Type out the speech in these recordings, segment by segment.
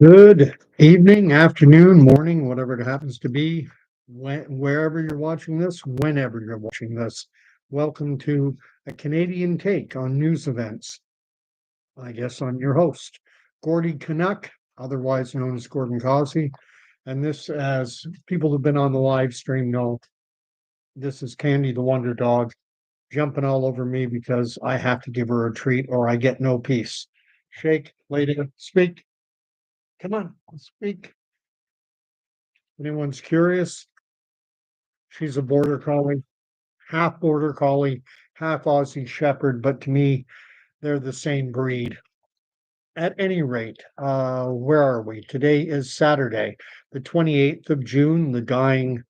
Good evening, afternoon, morning, whatever it happens to be, wherever you're watching this, whenever you're watching this. Welcome to a Canadian take on news events. I guess I'm your host, Gordy Canuck, otherwise known as Gordon Causey. And this, as people who've been on the live stream know, this is Candy the Wonder Dog jumping all over me because I have to give her a treat or I get no peace. Shake, lady, speak. Come on, speak. Anyone's curious, she's a border collie, half Aussie Shepherd, but to me, they're the same breed. At any rate, where are we? Today is Saturday, the 28th of June, the dying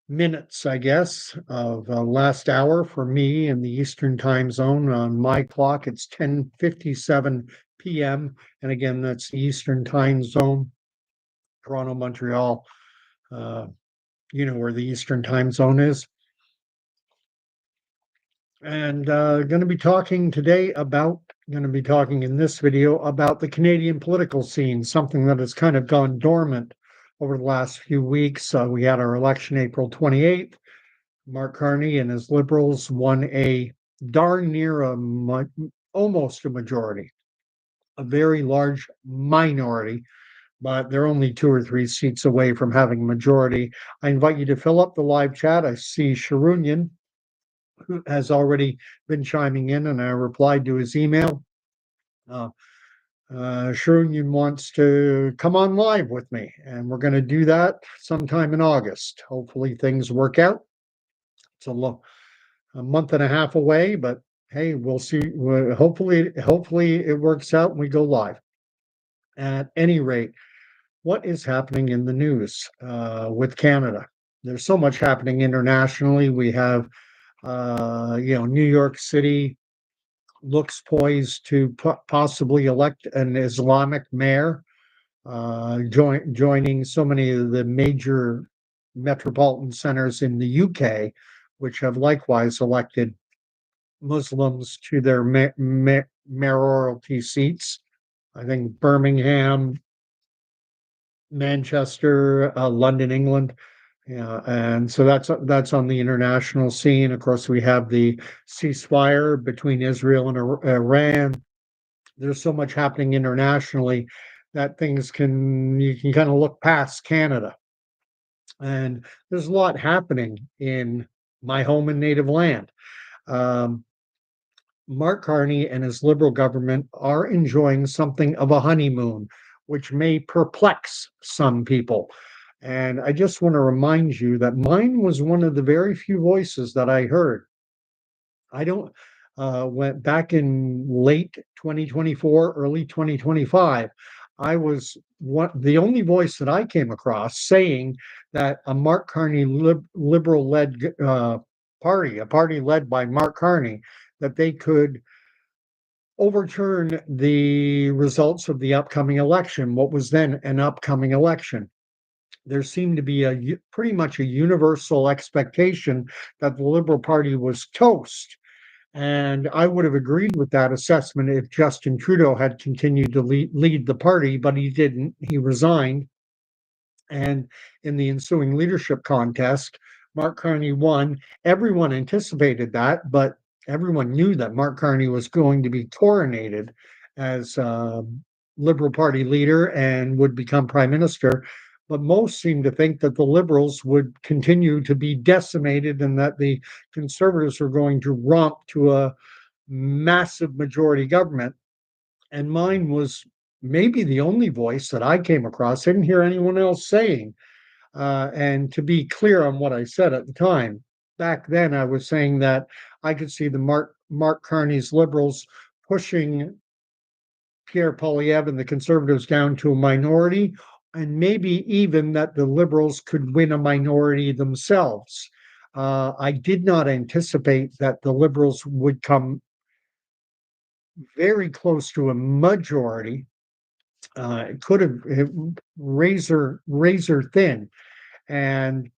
minutes, I guess, of last hour for me in the Eastern time zone. On my clock, it's 10:57 p.m. And again, that's the Eastern time zone, Toronto, Montreal. Uh, you know where the Eastern time zone is. And going to be talking today about, going to be talking in this video about the Canadian political scene, something that has kind of gone dormant over the last few weeks. We had our election April 28th. Mark Carney and his Liberals won a darn near almost a majority, a very large minority, but they're only 2 or 3 seats away from having a majority. I invite you to fill up the live chat. I see Sharunian who has already been chiming in, and I replied to his email. Uh, Sharunian wants to come on live with me, and we're going to do that sometime in August. Hopefully, things work out. It's a month and a half away, but hey, we'll see. Hopefully, it works out and we go live. At any rate, what is happening in the news with Canada? There's so much happening internationally. We have New York City looks poised to possibly elect an Islamic mayor, joining so many of the major metropolitan centers in the UK, which have likewise elected Muslims to their mayoralty seats. I think Birmingham, Manchester, London, England. Yeah, and so that's on the international scene. Of course, we have the ceasefire between Israel and Iran. There's so much happening internationally that you can kind of look past Canada. And there's a lot happening in my home and native land. Um, Mark Carney and his Liberal government are enjoying something of a honeymoon, which may perplex some people. And I just want to remind you that mine was one of the very few voices that I heard. I don't went back in late 2024, early 2025. I was the only voice that I came across saying that a Mark Carney liberal led party, a party led by Mark Carney, that they could overturn the results of the upcoming election, what was then an upcoming election. There seemed to be pretty much a universal expectation that the Liberal Party was toast. And I would have agreed with that assessment if Justin Trudeau had continued to lead the party, but he didn't. He resigned. And in the ensuing leadership contest, Mark Carney won. Everyone anticipated that, but everyone knew that Mark Carney was going to be coronated as Liberal Party leader and would become prime minister. But most seem to think that the Liberals would continue to be decimated and that the Conservatives were going to romp to a massive majority government. And mine was maybe the only voice that I came across. I didn't hear anyone else saying. And to be clear on what I said at the time, back then I was saying that I could see the Mark Carney's Liberals pushing Pierre Poilievre and the Conservatives down to a minority, and maybe even that the Liberals could win a minority themselves. I did not anticipate that the Liberals would come very close to a majority. It could have razor thin, and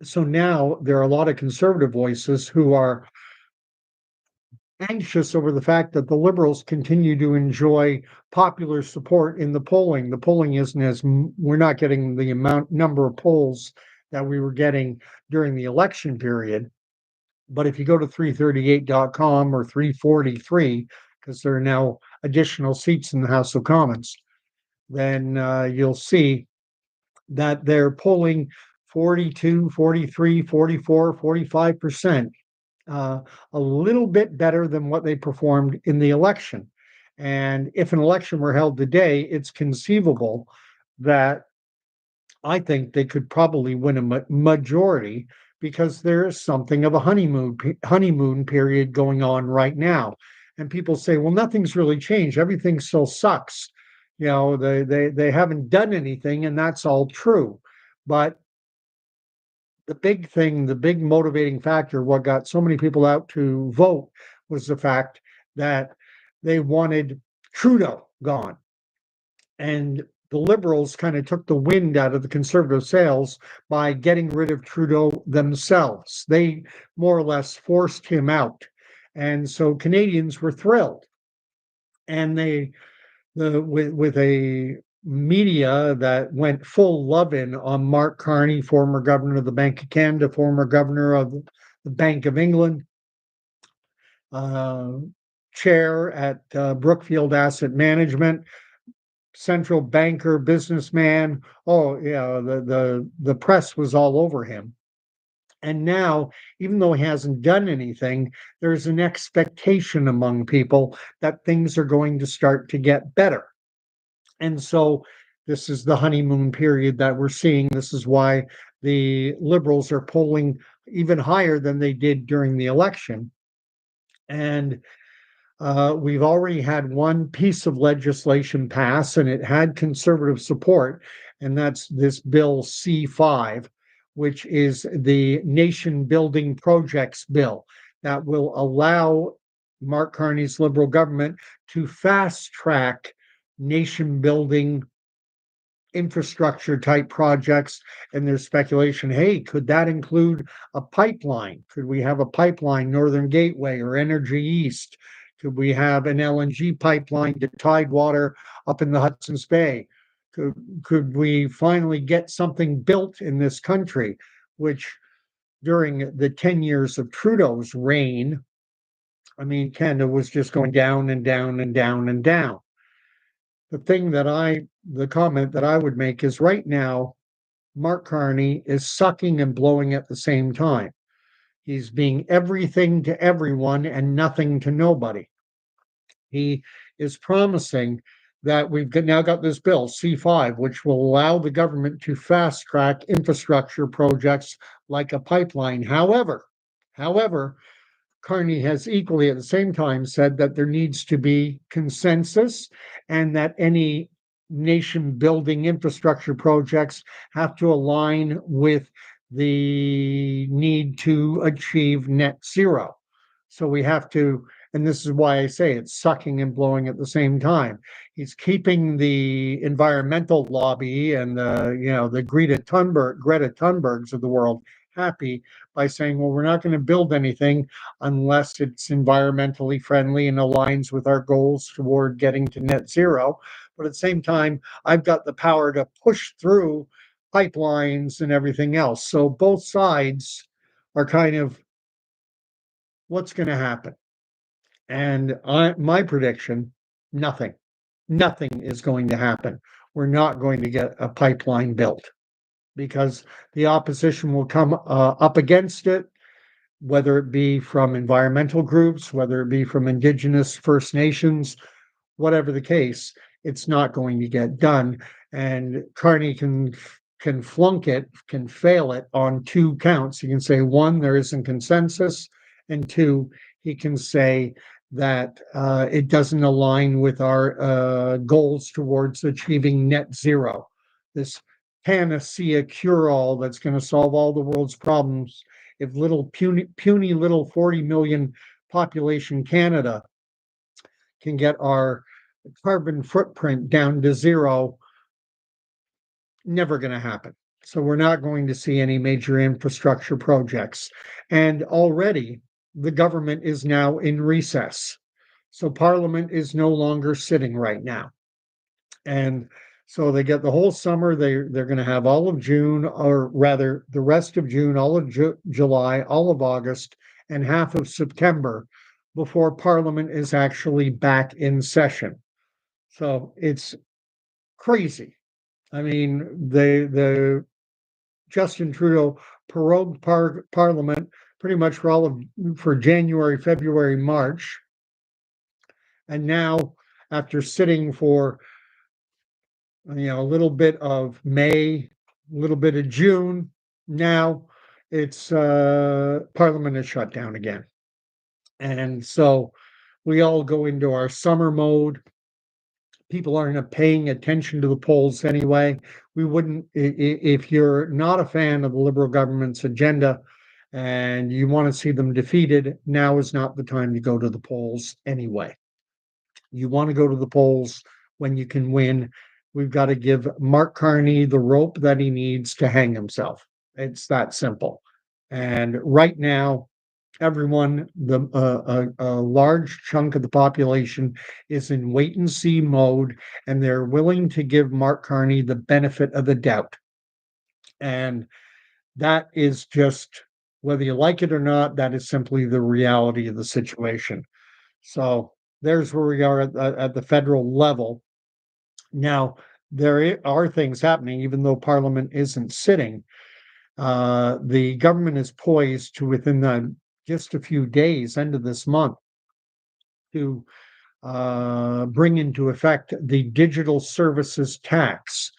so now there are a lot of conservative voices who are anxious over the fact that the Liberals continue to enjoy popular support in the polling. The polling isn't as we're not getting the number of polls that we were getting during the election period. But if you go to 338.com or 343, because there are now additional seats in the House of Commons, then you'll see that they're polling 42, 43, 44, 45%, a little bit better than what they performed in the election. And if an election were held today, it's conceivable that I think they could probably win a majority because there is something of a honeymoon period going on right now. And people say, well, nothing's really changed. Everything still sucks. They haven't done anything, and that's all true. But the big thing, the big motivating factor, what got so many people out to vote was the fact that they wanted Trudeau gone. And the Liberals kind of took the wind out of the Conservative sails by getting rid of Trudeau themselves. They more or less forced him out. And so Canadians were thrilled. And with a media that went full love-in on Mark Carney, former governor of the Bank of Canada, former governor of the Bank of England, chair at Brookfield Asset Management, central banker, businessman. Oh, yeah, the press was all over him. And now, even though he hasn't done anything, there's an expectation among people that things are going to start to get better. And so this is the honeymoon period that we're seeing. This is why the Liberals are polling even higher than they did during the election. And we've already had one piece of legislation pass, and it had Conservative support, and that's this Bill C5, which is the Nation Building Projects Bill that will allow Mark Carney's Liberal government to fast track nation building infrastructure type projects. And there's speculation, hey, could that include a pipeline? Could we have a pipeline, Northern Gateway or Energy East? Could we have an LNG pipeline to Tidewater up in the Hudson's Bay? Could we finally get something built in this country, which during the 10 years of Trudeau's reign, I mean, Canada was just going down and down and down and down. The comment that I would make is right now, Mark Carney is sucking and blowing at the same time. He's being everything to everyone and nothing to nobody. He is promising that we've now got this bill, C5, which will allow the government to fast track infrastructure projects like a pipeline. However, Carney has equally at the same time said that there needs to be consensus and that any nation building infrastructure projects have to align with the need to achieve net zero. So we have to, and this is why I say it's sucking and blowing at the same time. He's keeping the environmental lobby and the Greta Thunbergs of the world happy by saying, well, we're not going to build anything unless it's environmentally friendly and aligns with our goals toward getting to net zero. But at the same time, I've got the power to push through pipelines and everything else. So both sides are kind of what's going to happen. And my prediction, nothing. Nothing is going to happen. We're not going to get a pipeline built because the opposition will come up against it, whether it be from environmental groups, whether it be from Indigenous First Nations, whatever the case, it's not going to get done. And Carney can flunk it, can fail it on two counts. He can say, one, there isn't consensus, and two, he can say that it doesn't align with our goals towards achieving net zero. This panacea cure-all that's going to solve all the world's problems. If puny little 40 million population Canada can get our carbon footprint down to zero, never going to happen. So we're not going to see any major infrastructure projects. And already the government is now in recess. So Parliament is no longer sitting right now. And so they get the whole summer. They're going to have all of June, or rather, the rest of June, all of July, all of August, and half of September before Parliament is actually back in session. So it's crazy. I mean, the Justin Trudeau prorogued Parliament pretty much for January, February, March, and now after sitting for a little bit of May, a little bit of June. Now it's Parliament is shut down again. And so we all go into our summer mode. People aren't paying attention to the polls anyway. We wouldn't, if you're not a fan of the Liberal government's agenda and you want to see them defeated, now is not the time to go to the polls anyway. You want to go to the polls when you can win. We've got to give Mark Carney the rope that he needs to hang himself. It's that simple. And right now, everyone, a large chunk of the population is in wait and see mode, and they're willing to give Mark Carney the benefit of the doubt. And that is just, whether you like it or not, that is simply the reality of the situation. So there's where we are at the federal level. Now, there are things happening, even though Parliament isn't sitting. The government is poised to, within just a few days, end of this month, to bring into effect the digital services tax,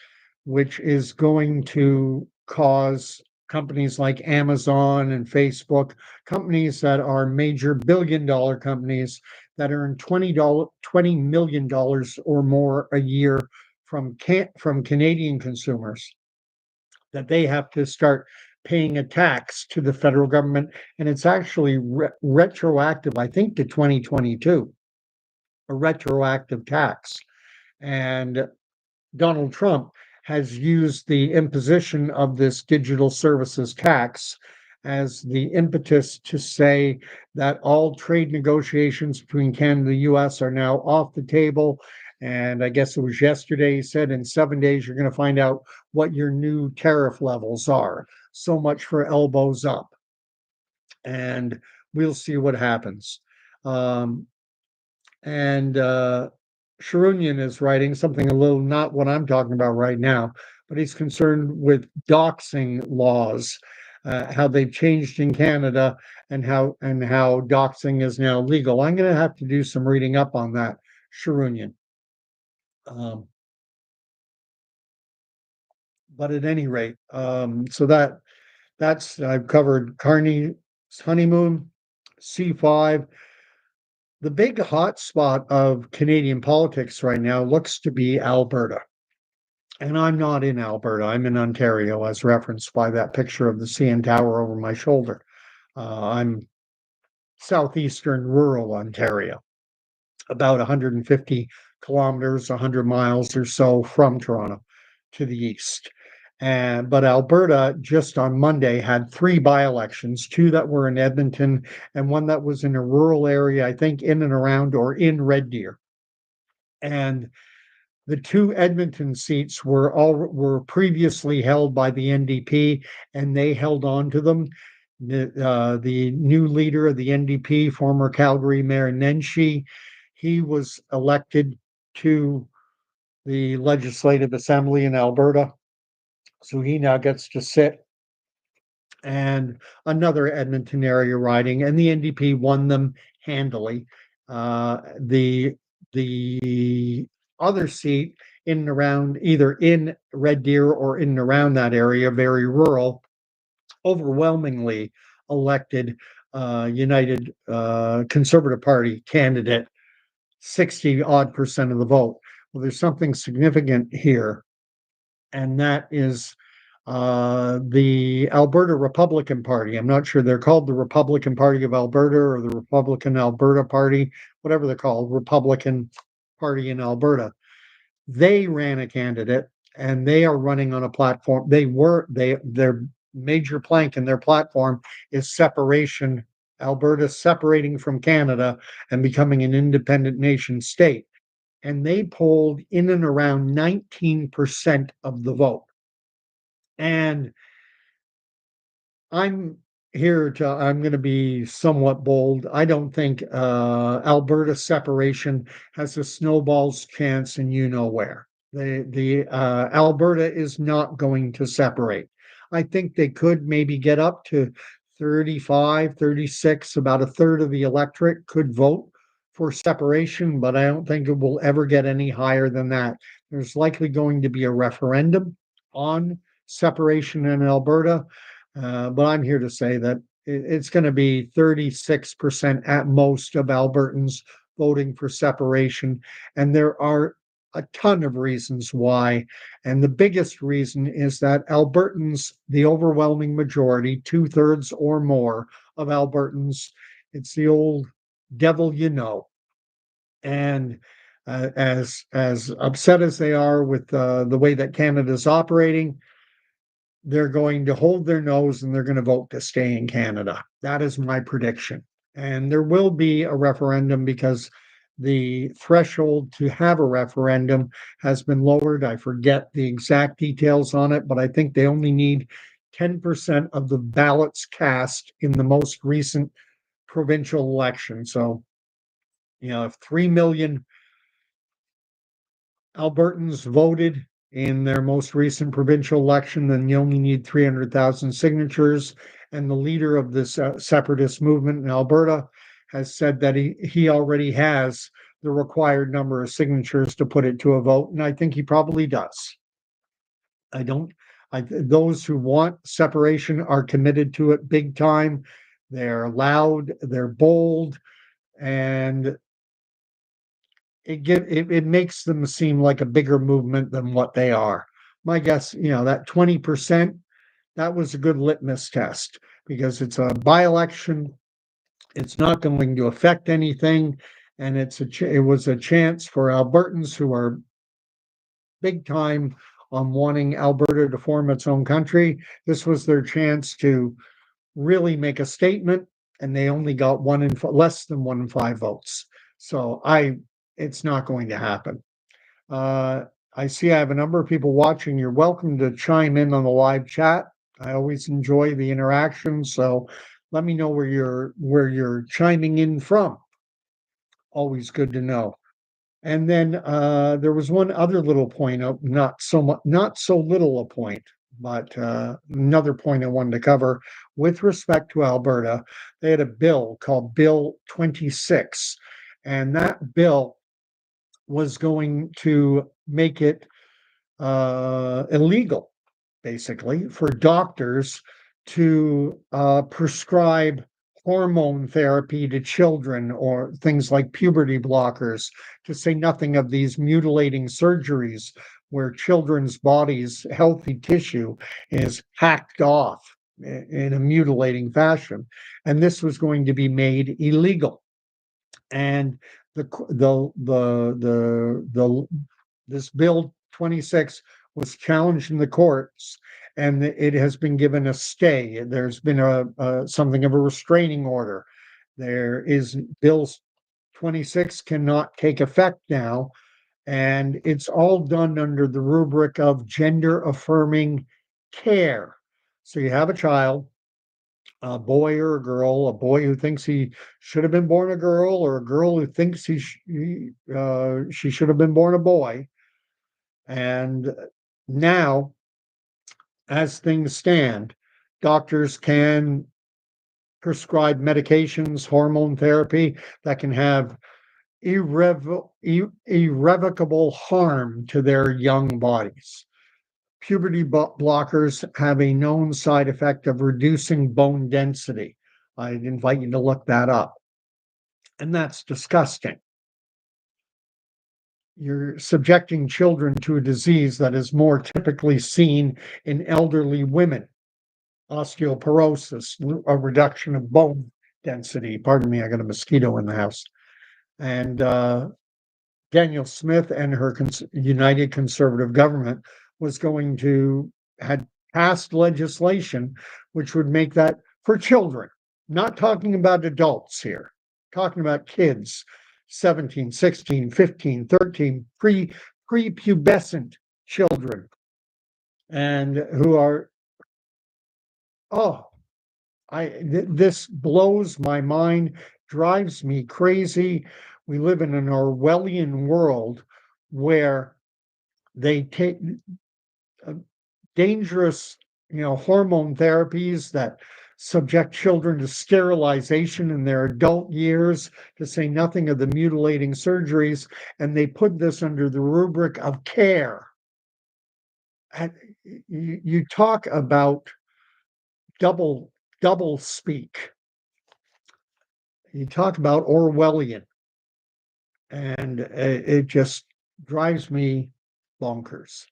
which is going to cause companies like Amazon and Facebook, companies that are major billion-dollar companies that earn $20 million or more a year from Canadian consumers, that they have to start paying a tax to the federal government, and it's actually retroactive, I think, to 2022, a retroactive tax. And Donald Trump has used the imposition of this digital services tax as the impetus to say that all trade negotiations between Canada and the US are now off the table. And I guess it was yesterday he said in 7 days you're going to find out what your new tariff levels are. So much for elbows up. And we'll see what happens. And Sharunian is writing something a little not what I'm talking about right now, but he's concerned with doxing laws, how they've changed in Canada, and how doxing is now legal. I'm going to have to do some reading up on that, Sharunian. But at any rate, so that's I've covered Carney's honeymoon, C5. The big hot spot of Canadian politics right now looks to be Alberta. And I'm not in Alberta. I'm in Ontario, as referenced by that picture of the CN Tower over my shoulder. I'm southeastern rural Ontario, about 150 kilometers, 100 miles or so from Toronto to the east. But Alberta just on Monday had 3 by-elections, 2 that were in Edmonton and 1 that was in a rural area, I think in and around or in Red Deer. And the 2 Edmonton seats were previously held by the NDP, and they held on to them. The new leader of the NDP, former Calgary Mayor Nenshi, he was elected to the Legislative Assembly in Alberta. So he now gets to sit, and another Edmonton area riding, and the NDP won them handily. The other seat in and around, either in Red Deer or in and around that area, very rural, overwhelmingly elected United Conservative Party candidate, 60 odd percent of the vote. Well, there's something significant here, and that is the Alberta Republican Party. I'm not sure they're called the Republican Party of Alberta or the Republican Alberta Party, whatever they're called, Republican Party in Alberta. They ran a candidate, and they are running on a platform. Their major plank in their platform is separation Alberta separating from Canada and becoming an independent nation state. And they polled in and around 19% of the vote. And I'm I'm going to be somewhat bold. I don't think Alberta separation has a snowball's chance and you know where. The Alberta is not going to separate. I think they could maybe get up to 35, 36. About a third of the electorate could vote for separation, but I don't think it will ever get any higher than that. There's likely going to be a referendum on separation in Alberta. But I'm here to say that it's going to be 36% at most of Albertans voting for separation. And there are a ton of reasons why. And the biggest reason is that Albertans, the overwhelming majority, 2/3 or more of Albertans, it's the old devil you know. And as upset as they are with the way that Canada's operating, they're going to hold their nose and they're going to vote to stay in Canada. That is my prediction. And there will be a referendum because the threshold to have a referendum has been lowered. I forget the exact details on it, but I think they only need 10% of the ballots cast in the most recent provincial election. So, if 3 million Albertans voted in their most recent provincial election, then you only need 300,000 signatures. And the leader of this separatist movement in Alberta has said that he already has the required number of signatures to put it to a vote. And I think he probably does. I don't, those who want separation are committed to it big time. They're loud, they're bold, and it makes them seem like a bigger movement than what they are. My guess, that 20%, that was a good litmus test because it's a by-election. It's not going to affect anything, and it was a chance for Albertans who are big time on wanting Alberta to form its own country. This was their chance to really make a statement, and they only got less than 1 in 5 votes. So it's not going to happen. I see I have a number of people watching. You're welcome to chime in on the live chat. I always enjoy the interaction, so let me know where you're chiming in from. Always good to know. And then there was one other little point, not so little a point, but another point I wanted to cover with respect to Alberta. They had a bill called Bill 26, and that bill was going to make it illegal, basically, for doctors to prescribe hormone therapy to children or things like puberty blockers, to say nothing of these mutilating surgeries where children's bodies, healthy tissue, is hacked off in a mutilating fashion. And this was going to be made illegal. And this bill 26 was challenged in the courts, and it has been given a stay. There's been something of a restraining order. There is bills 26 cannot take effect now, and it's all done under the rubric of gender affirming care. So you have a child, a boy or a girl, a boy who thinks he should have been born a girl, or a girl who thinks she should have been born a boy. And now, as things stand, doctors can prescribe medications, hormone therapy that can have irrevocable harm to their young bodies. Puberty blockers have a known side effect of reducing bone density. I'd invite you to look that up. And that's disgusting. You're subjecting children to a disease that is more typically seen in elderly women. Osteoporosis, a reduction of bone density. Pardon me, I got a mosquito in the house. And Danielle Smith and her United Conservative government had passed legislation which would make that for children, Not talking about adults here, talking about kids, 17, 16, 15, 13, prepubescent children, and who are, oh, this blows my mind, drives me crazy. We live in an Orwellian world where they take uh, dangerous, hormone therapies that subject children to sterilization in their adult years, to say nothing of the mutilating surgeries, and they put this under the rubric of care. And you talk about double double speak. You talk about Orwellian, and it just drives me bonkers.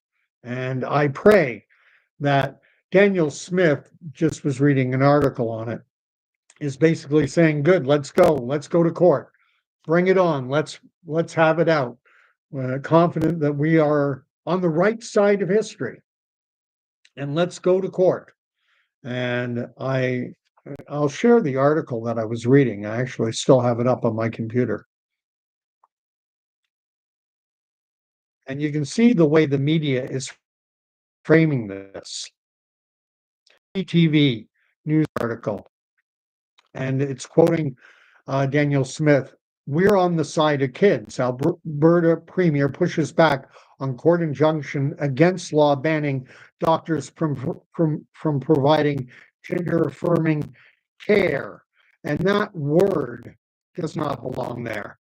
And I pray that Daniel Smith, just was reading an article on it, is basically saying, good, let's go to court, bring it on, let's have it out. Confident that we are on the right side of history, and let's go to court. And I'll share the article that I was reading. I actually still have it up on my computer. And you can see the way the media is framing this. TV news article, and it's quoting Daniel Smith. We're on the side of kids. Alberta Premier pushes back on court injunction against law banning doctors from providing gender affirming care. And that word does not belong there.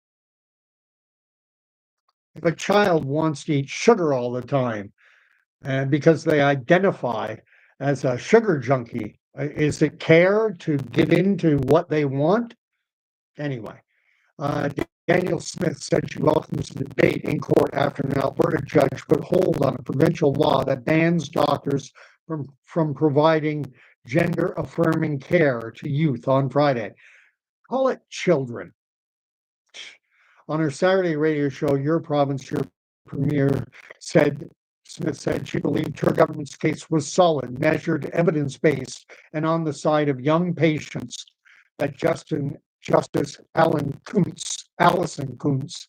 If a child wants to eat sugar all the time, and because they identify as a sugar junkie, is it care to give in to what they want? Anyway, Daniel Smith said she welcomes the debate in court after an Alberta judge put hold on a provincial law that bans doctors from providing gender affirming care to youth on Friday. Call it children. On her Saturday radio show, Your Province, Your Premier, Smith said she believed her government's case was solid, measured, evidence-based, and on the side of young patients that Justice Allison Kuntz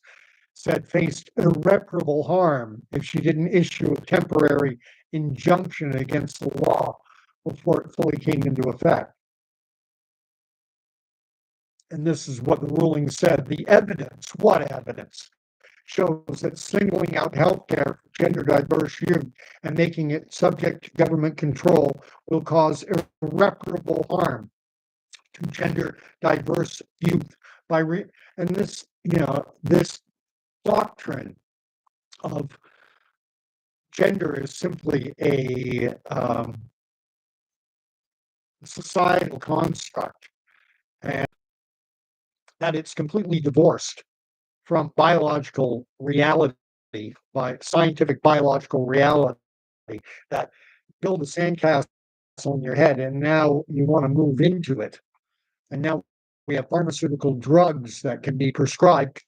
said faced irreparable harm if she didn't issue a temporary injunction against the law before it fully came into effect. And this is what the ruling said. The evidence, what evidence, shows that singling out healthcare for gender diverse youth and making it subject to government control will cause irreparable harm to gender diverse youth and this doctrine of gender is simply a societal construct, and that it's completely divorced from biological reality, by scientific biological reality, that build a sandcastle in your head and now you want to move into it. And now we have pharmaceutical drugs that can be prescribed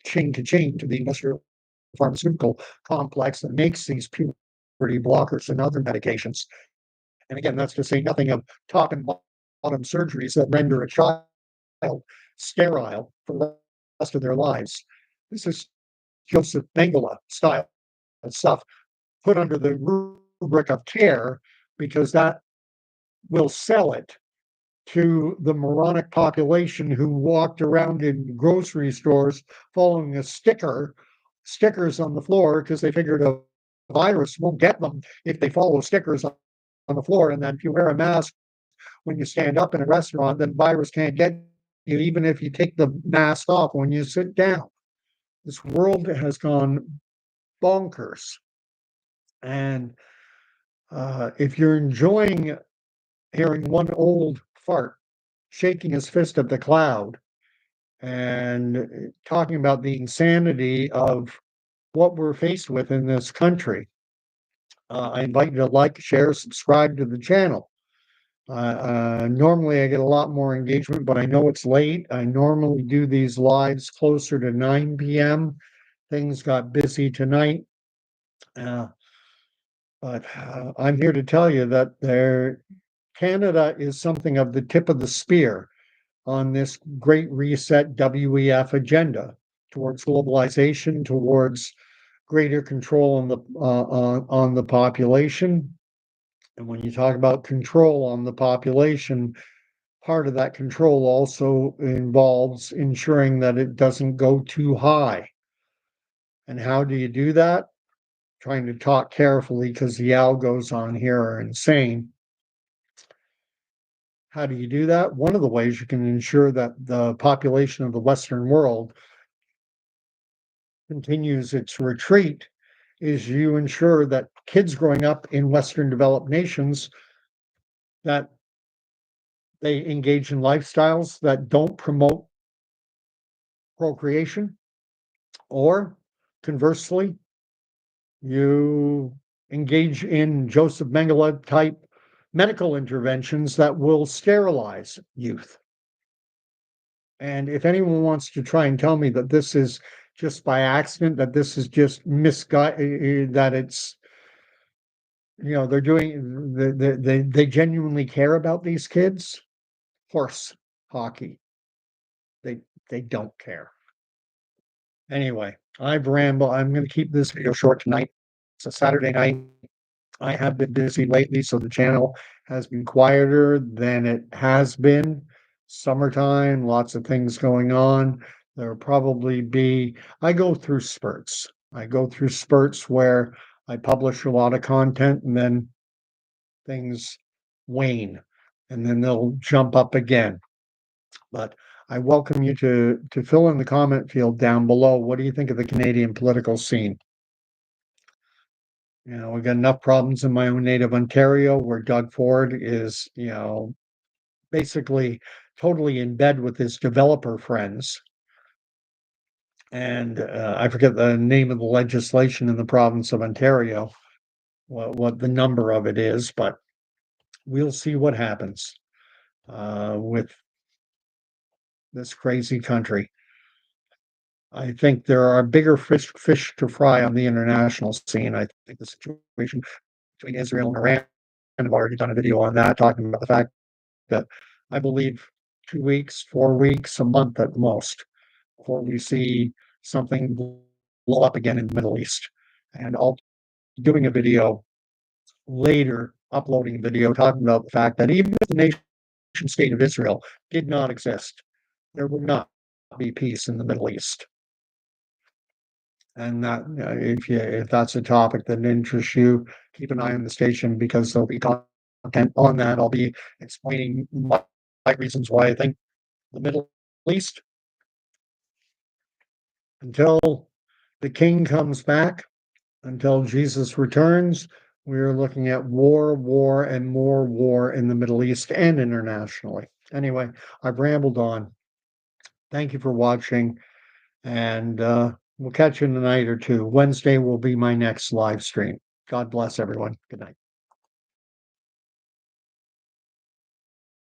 chain to chain to the industrial pharmaceutical complex that makes these puberty blockers and other medications. And again, that's to say nothing of top and bottom surgeries that render a child sterile for the rest of their lives. This is Joseph Mengele style stuff put under the rubric of care, because that will sell it to the moronic population who walked around in grocery stores following stickers on the floor, because they figured a virus won't get them if they follow stickers on the floor. And then if you wear a mask when you stand up in a restaurant, then virus can't get you, even if you take the mask off when you sit down. This world has gone bonkers. And if you're enjoying hearing one old fart shaking his fist at the cloud and talking about the insanity of what we're faced with in this country, I invite you to like, share, subscribe to the channel. Normally I get a lot more engagement, but I know it's late. I normally do these lives closer to 9 p.m. Things got busy tonight. But I'm here to tell you that Canada is something of the tip of the spear on this Great Reset WEF agenda towards globalization, towards greater control on the population. And when you talk about control on the population, part of that control also involves ensuring that it doesn't go too high. And how do you do that? Trying to talk carefully because the algos on here are insane. How do you do that? One of the ways you can ensure that the population of the Western world continues its retreat is you ensure that kids growing up in Western developed nations, that they engage in lifestyles that don't promote procreation, or conversely, you engage in Joseph Mengele type medical interventions that will sterilize youth. And if anyone wants to try and tell me that this is just by accident, that this is just misguided, that it's, they're doing, they genuinely care about these kids, horse hockey. They don't care. Anyway, I've rambled. I'm going to keep this video short tonight. It's a Saturday night. I have been busy lately, so the channel has been quieter than it has been. Summertime, lots of things going on. There'll probably be, I go through spurts. I go through spurts where I publish a lot of content and then things wane and then they'll jump up again. But I welcome you to fill in the comment field down below. What do you think of the Canadian political scene? We've got enough problems in my own native Ontario where Doug Ford is, basically totally in bed with his developer friends. And I forget the name of the legislation in the province of Ontario, what the number of it is, but we'll see what happens with this crazy country. I think there are bigger fish to fry on the international scene. I think the situation between Israel and Iran, I've already done a video on that, talking about the fact that I believe 2 weeks, 4 weeks, a month at most, before we see something blow up again in the Middle East. And I'll be doing a video later, uploading a video talking about the fact that even if the nation state of Israel did not exist, there would not be peace in the Middle East. And that, if that's a topic that interests you, keep an eye on the station because there'll be content on that. I'll be explaining my reasons why I think the Middle East, until the King comes back, until Jesus returns, we are looking at war, and more war in the Middle East and internationally. Anyway, I've rambled on. Thank you for watching, and we'll catch you in a night or two. Wednesday will be my next live stream. God bless everyone. Good night.